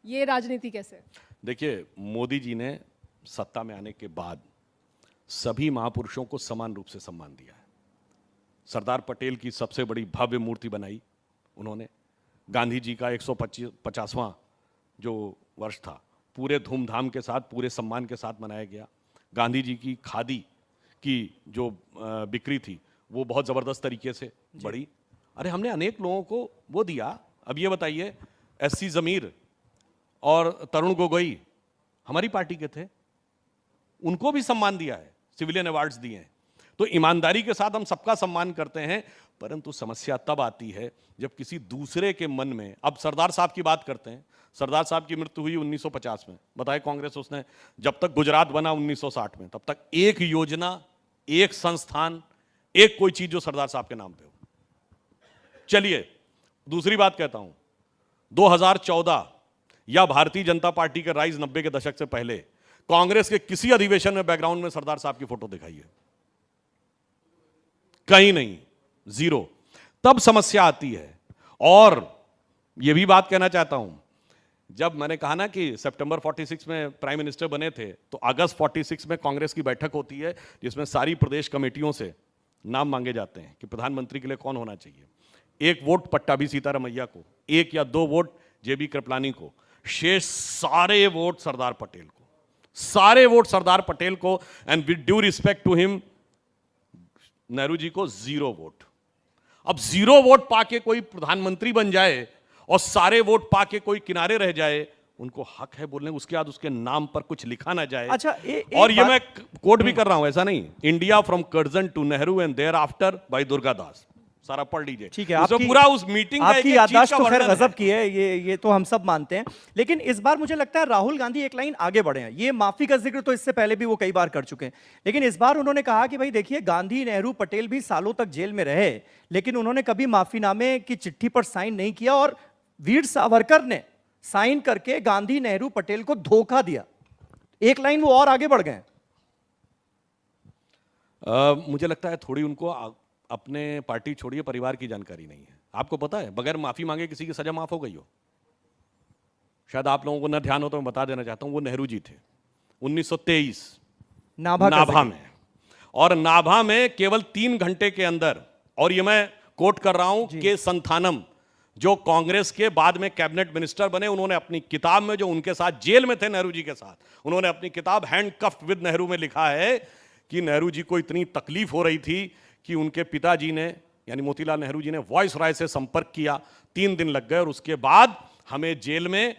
ये राजनीति कैसे? देखिए, मोदी जी ने सत्ता में आने के बाद सभी महापुरुषों को समान रूप से सम्मान दिया है। सरदार पटेल की सबसे बड़ी भव्य मूर्ति बनाई उन्होंने। गांधी जी का 150वां जो वर्ष था, पूरे धूमधाम के साथ, पूरे सम्मान के साथ मनाया गया। गांधी जी की खादी की जो बिक्री थी वो बहुत ज़बरदस्त तरीके से बढ़ी। अरे हमने अनेक लोगों को वो दिया। अब ये बताइए, एससी ज़मीर और तरुण गोगोई हमारी पार्टी के थे, उनको भी सम्मान दिया है, सिविलियन अवार्ड्स दिए हैं। तो ईमानदारी के साथ हम सबका सम्मान करते हैं, परंतु समस्या तब आती है जब किसी दूसरे के मन में, अब सरदार साहब की बात करते हैं। सरदार साहब की मृत्यु हुई 1950 में, बताए कांग्रेस उसने, जब तक गुजरात बना 1960 में, तब तक एक योजना, एक संस्थान, एक कोई चीज जो सरदार साहब के नाम पे हो। चलिए दूसरी बात कहता हूं, 2014 या भारतीय जनता पार्टी के राइज 90 के दशक से पहले कांग्रेस के किसी अधिवेशन में बैकग्राउंड में सरदार साहब की फोटो दिखाइए, कहीं नहीं, जीरो। तब समस्या आती है। और यह भी बात कहना चाहता हूं, जब मैंने कहा ना कि सितंबर 46 में प्राइम मिनिस्टर बने थे, तो अगस्त 46 में कांग्रेस की बैठक होती है जिसमें सारी प्रदेश कमेटियों से नाम मांगे जाते हैं कि प्रधानमंत्री के लिए कौन होना चाहिए। एक वोट पट्टाभी सीतारमैया को, एक या दो वोट जेबी कृपलानी को, शेष सारे वोट सरदार पटेल को, सारे वोट सरदार पटेल को। And with due respect to him, Nehru ji को 0 वोट। अब 0 वोट पाके कोई प्रधानमंत्री बन जाए और सारे वोट पाके कोई किनारे रह जाए, उनको हक है बोलने, उसके बाद उसके नाम पर कुछ लिखा ना जाए। अच्छा, और ये मैं कोट भी कर रहा हूं, ऐसा नहीं, India from Curzon to Nehru and thereafter by Durgadas, सारा पढ़ लीजिए। ठीक है, आपकी पूरा उस मीटिंग आपकी याददाश्त तो खैर गजब की है, ये तो हम सब मानते हैं। लेकिन इस बार मुझे लगता है राहुल गांधी एक लाइन आगे बढ़े हैं। ये माफी का जिक्र तो इससे पहले भी वो कई बार कर चुके हैं, लेकिन इस बार उन्होंने कहा कि भाई देखिए, गांधी, नेहरू, पटेल भी सालों तक जेल में रहे, लेकिन उन्होंने कभी माफीनामे की चिट्ठी पर साइन नहीं किया, और वीर सावरकर ने साइन करके गांधी, नेहरू, पटेल को धोखा दिया। एक लाइन वो और आगे बढ़ गए। मुझे लगता है थोड़ी उनको अपने पार्टी छोड़िए परिवार की जानकारी नहीं है। आपको पता है बगैर माफी मांगे किसी की सजा माफ हो गई हो? शायद आप लोगों को न ध्यान हो तो मैं बता देना चाहता हूं, वो नेहरू जी थे 1923 नाभा में, और नाभा में केवल 3 घंटे के अंदर, और ये मैं कोट कर रहा हूं के संथानम, जो कांग्रेस के बाद में कैबिनेट मिनिस्टर बने, उन्होंने अपनी किताब में, जो उनके साथ जेल में थे नेहरू जी के साथ, उन्होंने अपनी किताब हैंडकफ्ड विद नेहरू में लिखा है कि नेहरू जी को इतनी तकलीफ हो रही थी कि उनके पिताजी ने, यानी मोतीलाल नेहरू जी ने, वॉइस रॉय से संपर्क किया, 3 दिन लग गए, और उसके बाद हमें जेल में